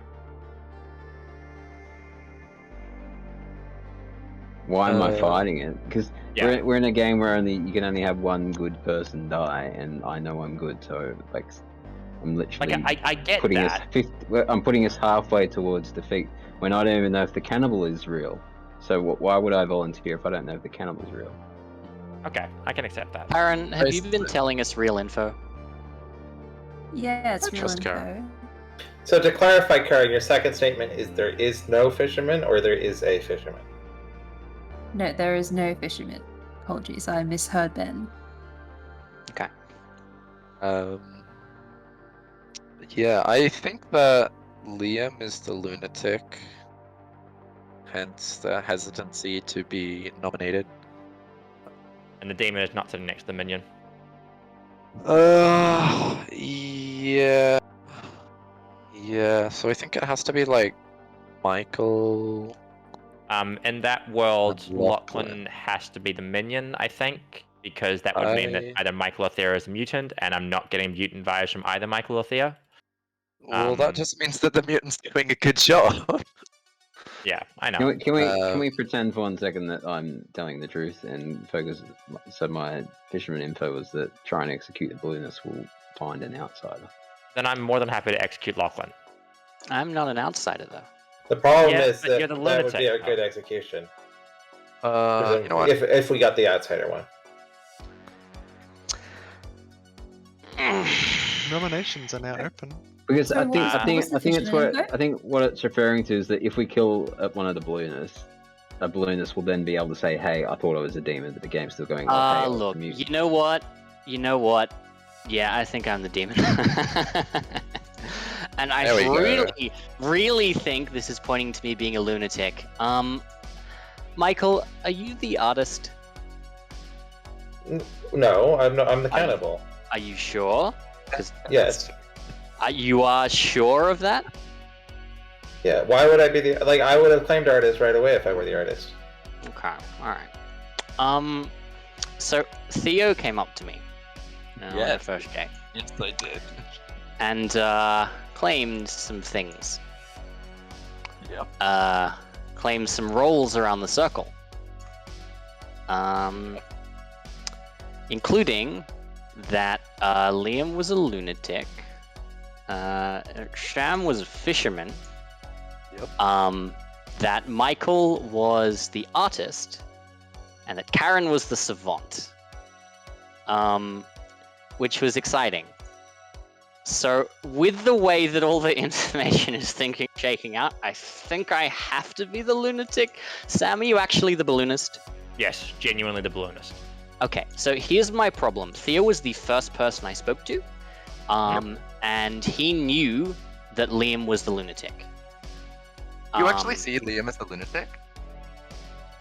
Why am I fighting it? Because Yeah. we're in a game where you can only have one good person die, and I know I'm good, so like I'm literally Like, I get putting that. I'm putting us halfway towards defeat when I don't even know if the cannibal is real. So why would I volunteer if I don't know if the cannibal is real? Okay, I can accept that. Karen, have you been Basically. telling us real info? Yeah, it's I real trust info. Karen. So to clarify, Karen, your second statement is there is no fisherman or there is a fisherman. No, there is no fisherman. Apologies, I misheard Ben. Yeah, I think that Liam is the lunatic, hence the hesitancy to be nominated. And the demon is not sitting next to the minion. Yeah. Yeah, so I think it has to be like Michael. In that world, And Lachlan Lachlan. has to be the minion, I think, because that would mean that either Michael or Thea is a mutant, and I'm not getting mutant vibes from either Michael or Thea. Well, that just means that the mutant's doing a good job. Yeah, I know. Can we pretend for 1 second that I'm telling the truth and focus? So my fisherman info was that try and execute the balloonist will find an outsider. Then I'm more than happy to execute Lachlan. I'm not an outsider though. The problem Yeah, is but that you're the that would be a lunatic, good execution. You know what? If we got the outsider one. Nominations are now open. Because So I think what was the it's fisherman what info? I think what it's referring to is that if we kill one of the balloonists, a balloonist will then be able to say, "Hey, I thought I was a demon, but the game's still going." "Oh, hey, I was a Look, mutant." you know what? Yeah, I think I'm the demon. And I There we go. really think this is pointing to me being a lunatic. Michael, are you the artist? No, I'm not. I'm the cannibal. Are you sure? Yes. You are sure of that? Yeah. Why would I be the like? I would have claimed artist right away if I were the artist. Okay, alright. So Theo came up to me on Yeah. the first day Yes, I did. and claimed some things. Yep. Claimed some rolls around the circle. Including that Liam was a lunatic, Sham was a fisherman, that Michael was the artist, and that Karen was the savant, which was exciting. So, with the way that all the information is shaking out, I think I have to be the lunatic. Sam, are you actually the balloonist? Yes, genuinely the balloonist. Okay, so here's my problem. Theo was the first person I spoke to, and he knew that Liam was the lunatic. You actually see Liam as the lunatic?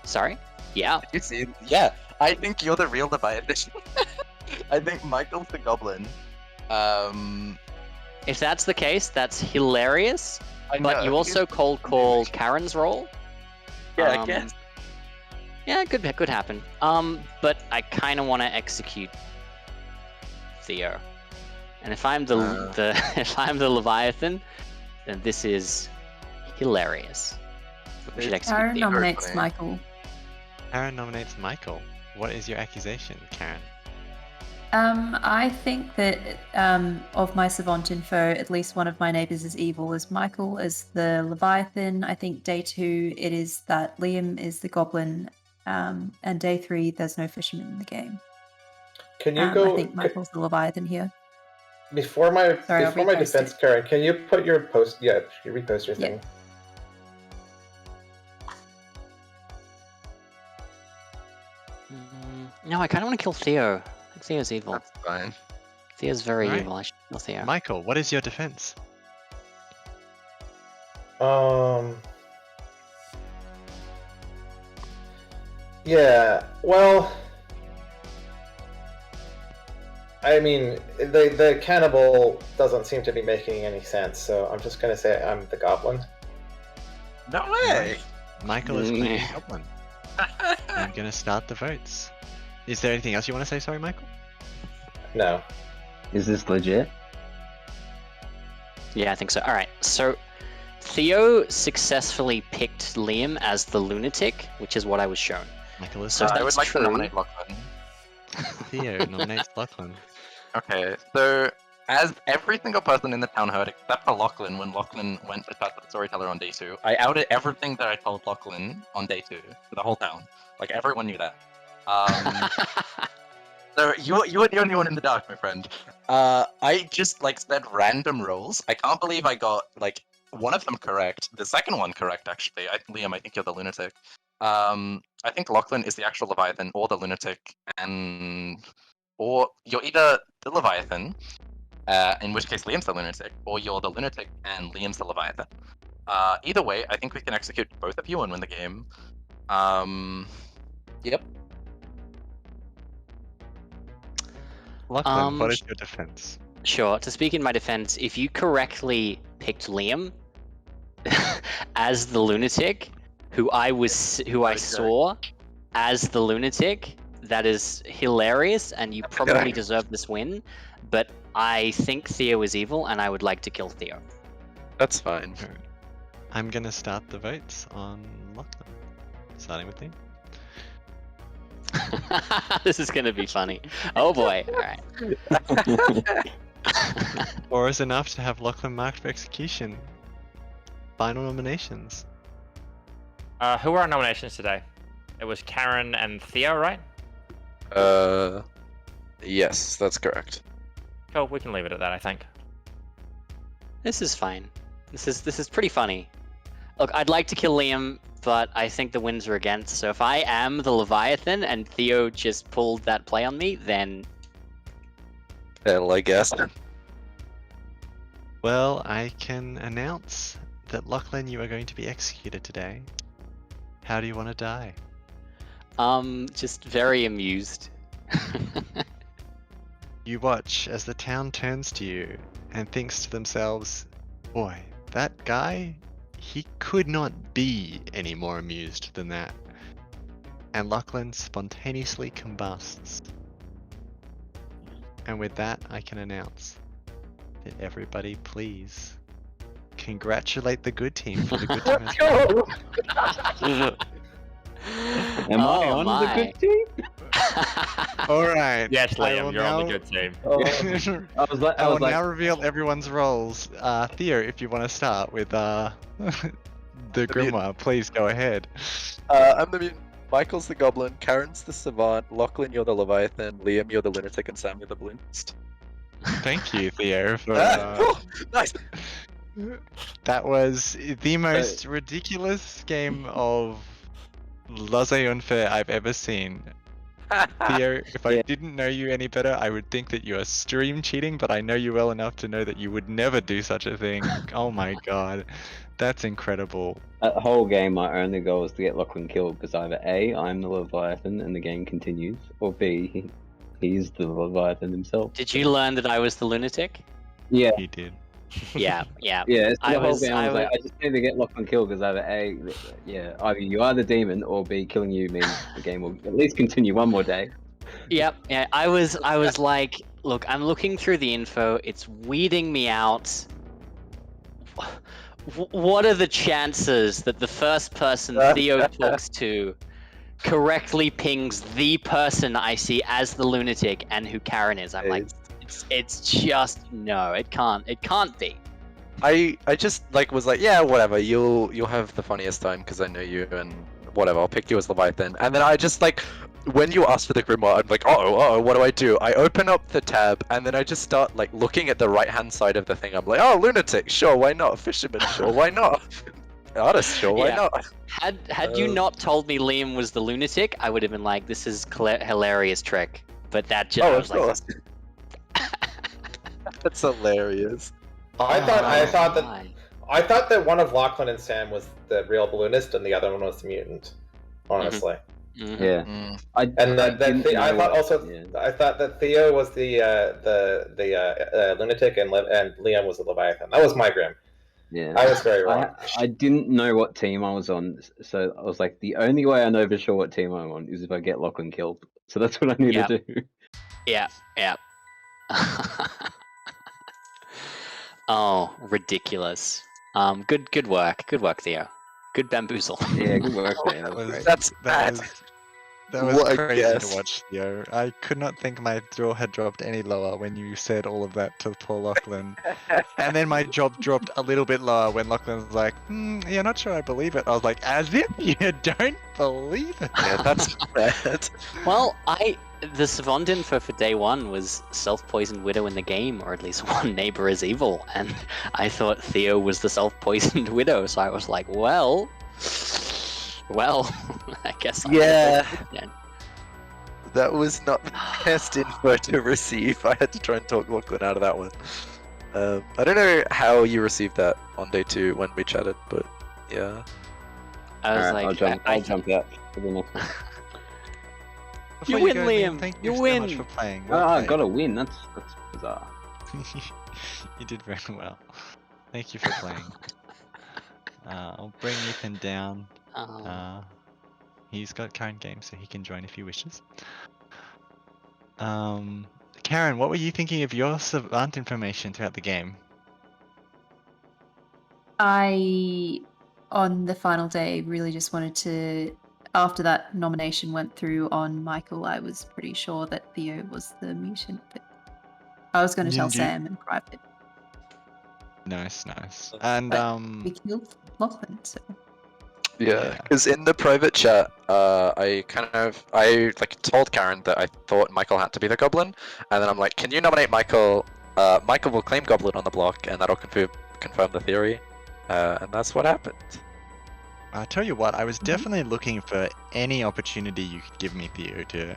Sorry? Yeah. You see? Yeah, I think you're the real Leviathan. I think Michael's the Goblin. If that's the case, that's hilarious. I But know, you also cold called Karen's role. Yeah, I guess. Yeah, it could happen. But I kind of want to execute Theo, and if I'm the if I'm the Leviathan, then this is hilarious. We should execute Karen Theo. nominates Perfect. Michael. Karen nominates Michael. What is your accusation, Karen? I think that of my Savant info, at least one of my neighbors is evil. As Michael is the Leviathan. I think day 2 it is that Liam is the Goblin, and day 3 there's no fisherman in the game. Can you I go think Michael's the Leviathan here. before my Sorry, I'll before my repost defense, it. Karen? Can you put your post? Yeah, you repost your Yeah. thing. No, I kind of want to kill Theo. I think Theo's evil. That's fine. Theo's very Right. evil. I should kill Theo. Michael, what is your defense? Yeah. Well, I mean, the cannibal doesn't seem to be making any sense, so I'm just gonna say I'm the Goblin. No way! Michael is playing Goblin. I'm gonna start the votes. Is there anything else you want to say? Sorry, Michael. No. Is this legit? Yeah, I think so. All right, so Theo successfully picked Liam as the lunatic, which is what I was shown. Michael is So I would that's like true. to nominate Lachlan. Theo nominates Lachlan. Okay, so as every single person in the town heard, except for Lachlan, when Lachlan went to chat with the Storyteller on day 2, I outed everything that I told Lachlan on day 2 to the whole town. Like, everyone knew that. So you were the only one in the dark, my friend. I just said random rolls. I can't believe I got one of them correct. The second one correct, actually. Liam, I think you're the lunatic. I think Lachlan is the actual Leviathan or the lunatic, or you're either the Leviathan in which case Liam's the lunatic, or you're the lunatic and Liam's the leviathan. Either way, I think we can execute both of you and win the game. Yep. Lachlan, what is your defense? Sure. To speak in my defense, if you correctly picked Liam as the lunatic, who I saw as the lunatic, that is hilarious, and you probably deserve this win. But I think Theo is evil, and I would like to kill Theo. That's fine. I'm gonna start the votes on Lachlan, starting with me. This is gonna be funny. Oh boy! All right. Or is enough to have Lachlan marked for execution. Final nominations. Who are our nominations today? It was Karen and Theo, right? Yes, that's correct. Cool, we can leave it at that, I think. This is fine. This is pretty funny. Look, I'd like to kill Liam, but I think the winds are against. So if I am the Leviathan and Theo just pulled that play on me, then Hell, I guess. Well, I can announce that Lachlan, you are going to be executed today. How do you want to die? just very amused. You watch as the town turns to you and thinks to themselves, boy, that guy, he could not be any more amused than that. And Lachlan spontaneously combusts. And with that, I can announce that everybody please congratulate the good team for the good time. Am I on the good team? Alright. Yes, I Liam, will you're on the now- good team. I will now reveal everyone's roles. Theo, if you want to start with the Grimoire, please go ahead. I'm the mutant. Michael's the Goblin. Karen's the Savant. Lachlan, you're the Leviathan. Liam, you're the Lunatic, and Sam, you're the Balloonist. Thank you, Theo, for Nice. that was the most ridiculous game of Laissez and Faire I've ever seen. Theo, if I didn't know you any better, I would think that you are stream cheating, but I know you well enough to know that you would never do such a thing. Oh my god, that's incredible. That whole game, my only goal was to get Lachlan killed because either A, I'm the Leviathan and the game continues, or B, he's the Leviathan himself. Did you learn that I was the lunatic? Yeah. He did. Yeah, yeah. Yeah, it's the I whole was- game. I I was like, I just need to get Lachlan killed because either A, yeah, either you are the demon, or B, killing you means the game will at least continue one more day. Yep, yeah. I was like, look, I'm looking through the info. It's weeding me out. What are the chances that the first person Theo talks to correctly pings the person I see as the lunatic and who Karen is? I'm like, it's just no, it can't be. I just was like, yeah, whatever. You'll have the funniest time because I know you and whatever. I'll pick you as Leviathan. And then I just when you asked for the Grimoire, I'm like, oh, what do? I open up the tab and then I just start looking at the right hand side of the thing. I'm like, oh, lunatic, sure, why not? Fisherman, sure, why not? Artist, sure, why Yeah. not? Had you not told me Liam was the lunatic, I would have been like, this is hilarious trick. But that just I was of course. That's hilarious. I thought that why? I thought that one of Lachlan and Sam was the real balloonist and the other one was the mutant. Honestly, Mhm. Yeah. Mm. and I didn't I know thought what- also yeah. I thought that Theo was the lunatic and Liam was the Leviathan. That was my grim. Yeah. I was very wrong. I didn't know what team I was on, so I was like, the only way I know for sure what team I'm on is if I get Lachlan killed. So that's what I need Yep. to do. Yeah. Oh, ridiculous. Good work, Theo. Good bamboozle. Yeah, good work, man. That was great. That's That bad. was What a crazy guess. to watch, Theo. I could not think my jaw had dropped any lower when you said all of that to poor Lachlan. And then my jaw dropped a little bit lower when Lachlan was like, yeah, not sure I believe it. I was like, as if you don't believe it. Yeah, that's bad. Well, the Savant info for day one was self-poisoned widow in the game, or at least one neighbor is evil, and I thought Theo was the self-poisoned widow, so I was like, well, I guess. Yeah. Then. That was not the best info to receive. I had to try and talk Lachlan out of that one. I don't know how you received that on day 2 when we chatted, but yeah. I was Alright, like, I'll jump out for the next one. Before win, go, Liam, Thank you you so win. much for playing. Oh, Well I played. got a win. That's bizarre. You did very well. Thank you for playing. I'll bring Ethan down. He's got current game, so he can join if he wishes. Karen, what were you thinking of your Savant information throughout the game? I, on the final day, really just wanted to. After that nomination went through on Michael, I was pretty sure that Theo was the mutant, but I was going to tell Did you- Sam and private. Nice. And But we killed Lachlan, so. Yeah, Yeah. because in the private chat, I told Karen that I thought Michael had to be the Goblin, and then I'm like, can you nominate Michael? Michael will claim Goblin on the block, and that'll confirm the theory, and that's what happened. I'll tell you what, I was definitely looking for any opportunity you could give me, Theo, to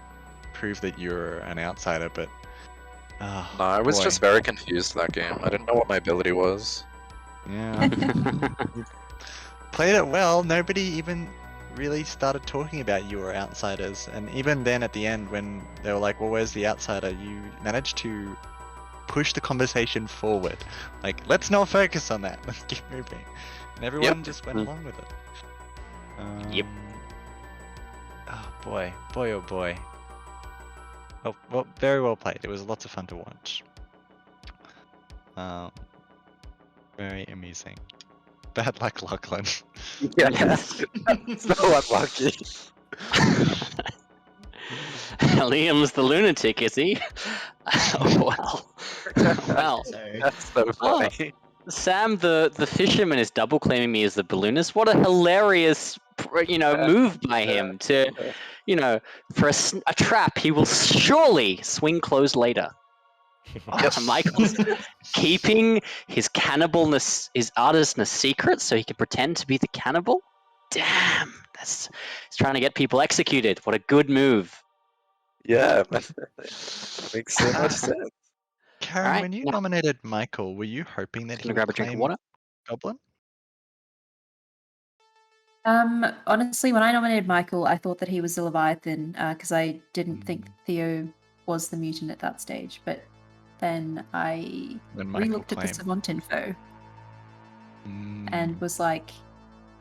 prove that you're an outsider, but... No, I was just very confused that game. I didn't know what my ability was. Yeah. Played it well. Nobody even really started talking about you or outsiders. And even then at the end when they were like, well, where's the outsider? You managed to push the conversation forward. Like, let's not focus on that. Let's keep moving. And everyone just went along with it. Yep. Oh boy. Oh boy. Oh, well, very well played. It was lots of fun to watch. Very amusing. Bad luck, Lachlan. Yeah, so unlucky. Liam's the lunatic, is he? Oh, well. That's so funny. Sam, the fisherman, is double claiming me as the balloonist. What a hilarious, move by him to, for a trap he will surely swing closed later. Michael's keeping his cannibalness, his artistness secret, so he can pretend to be the cannibal. Damn, he's trying to get people executed. What a good move. Yeah, makes so much sense. Karen, Alright, when you now- nominated Michael, were you hoping that Just he gonna would grab a drink of claim water. Goblin? Honestly, when I nominated Michael, I thought that he was the Leviathan because I didn't think Theo was the mutant at that stage. But then I When Michael re-looked at the claimed. Savant info Mm. and was like,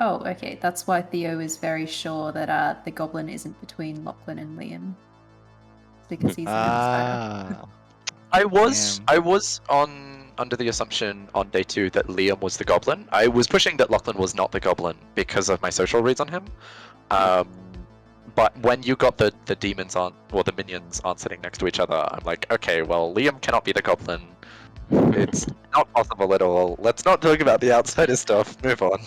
oh, okay, that's why Theo is very sure that the Goblin isn't between Lachlan and Liam. Because he's an outsider. Ah. I was Damn. under the assumption on day 2 that Liam was the Goblin. I was pushing that Lachlan was not the Goblin because of my social reads on him. But when you got the demons the minions aren't sitting next to each other, I'm like, okay, well, Liam cannot be the Goblin. It's not possible at all. Let's not talk about the outsider stuff. Move on.